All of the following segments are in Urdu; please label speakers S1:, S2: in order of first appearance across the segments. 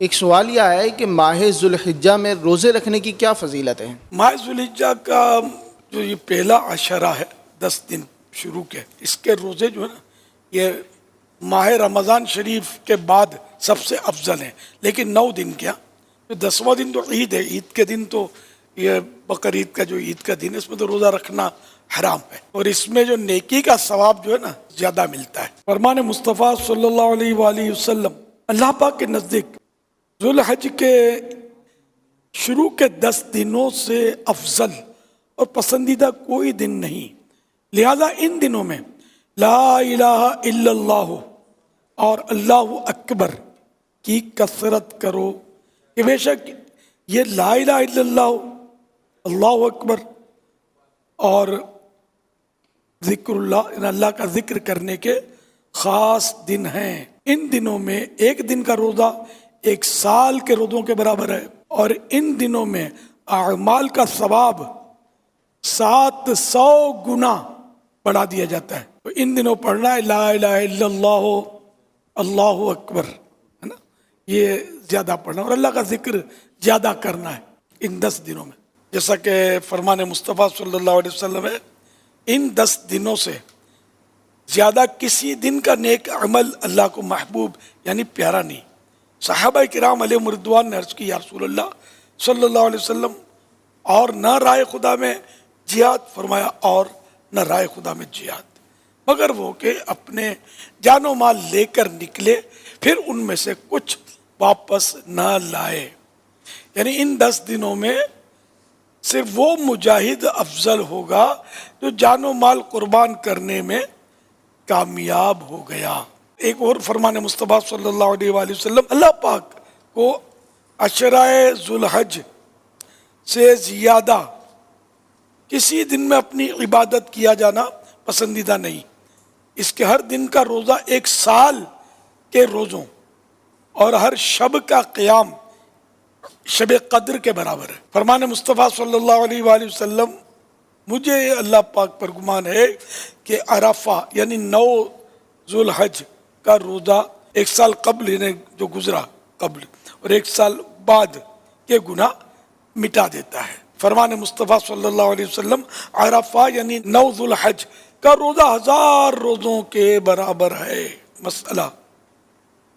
S1: ایک سوال یہ آیا ہے کہ ماہ ذوالحجہ میں روزے رکھنے کی کیا فضیلت ہے؟
S2: ماہ ذوالحجہ کا جو یہ پہلا عشرہ ہے 10 دن شروع کے، اس کے روزے جو ہے نا یہ ماہ رمضان شریف کے بعد سب سے افضل ہیں، لیکن 9 دن کیا، جو 10واں دن تو عید ہے، عید کے دن تو یہ بقرعید کا جو عید کا دن ہے اس میں تو روزہ رکھنا حرام ہے، اور اس میں جو نیکی کا ثواب جو ہے نا زیادہ ملتا ہے۔ فرمان مصطفیٰ صلی اللہ علیہ وآلہ وسلم، اللہ پاک کے نزدیک ذوالحج کے شروع کے 10 دنوں سے افضل اور پسندیدہ کوئی دن نہیں، لہذا ان دنوں میں لا الہ الا اللہ اور اللہ اکبر کی کثرت کرو، کہ بے شک یہ لا الہ الا اللہ، اللہ اکبر اور ذکر اللہ، ان اللہ کا ذکر کرنے کے خاص دن ہیں۔ ان دنوں میں ایک دن کا روزہ 1 سال کے روزوں کے برابر ہے، اور ان دنوں میں اعمال کا ثواب 700 گنا بڑھا دیا جاتا ہے۔ تو ان دنوں پڑھنا ہے لا الہ الا اللہ، اللہ اکبر، ہے نا، یہ زیادہ پڑھنا اور اللہ کا ذکر زیادہ کرنا ہے ان 10 دنوں میں، جیسا کہ فرمان مصطفیٰ صلی اللہ علیہ وسلم ہے، ان 10 دنوں سے زیادہ کسی دن کا نیک عمل اللہ کو محبوب یعنی پیارا نہیں۔ صحابہ کرام علیہ رضوان نے عرض کی، یا رسول اللہ صلی اللہ علیہ وسلم، اور نہ رائے خدا میں جہاد؟ فرمایا اور نہ رائے خدا میں جہاد، مگر وہ کہ اپنے جان و مال لے کر نکلے پھر ان میں سے کچھ واپس نہ لائے۔ یعنی ان 10 دنوں میں صرف وہ مجاہد افضل ہوگا جو جان و مال قربان کرنے میں کامیاب ہو گیا۔ ایک اور فرمان مصطفیٰ صلی اللہ علیہ وآلہ وسلم، اللہ پاک کو عشرہ ذوالحج سے زیادہ کسی دن میں اپنی عبادت کیا جانا پسندیدہ نہیں، اس کے ہر دن کا روزہ 1 سال کے روزوں اور ہر شب کا قیام شب قدر کے برابر ہے۔ فرمان مصطفیٰ صلی اللہ علیہ وآلہ وسلم، مجھے اللہ پاک پر گمان ہے کہ عرفہ یعنی 9 ذوالحج کا روزہ 1 سال قبل یعنی جو گزرا قبل اور 1 سال بعد کے گناہ مٹا دیتا ہے۔ فرمان مصطفیٰ صلی اللہ علیہ وسلم، عرفہ یعنی 9 ذوالحج کا روزہ 1000 روزوں کے برابر ہے۔ مسئلہ،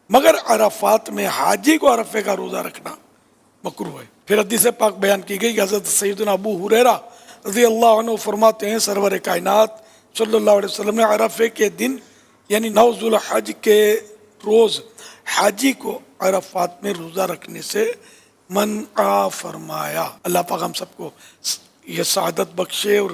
S2: مگر عرفات میں حاجی کو عرفے کا روزہ رکھنا مکروہ ہے۔ پھر حدیث پاک بیان کی گئی کہ حضرت سیدنا ابو ہریرہ رضی اللہ عنہ فرماتے ہیں، سرور کائنات صلی اللہ علیہ وسلم نے عرفے کے دن یعنی 9 ذوالحج کے روز حاجی کو عرفات میں روزہ رکھنے سے منع فرمایا۔ اللہ پاک ہم سب کو یہ سعادت بخشے اور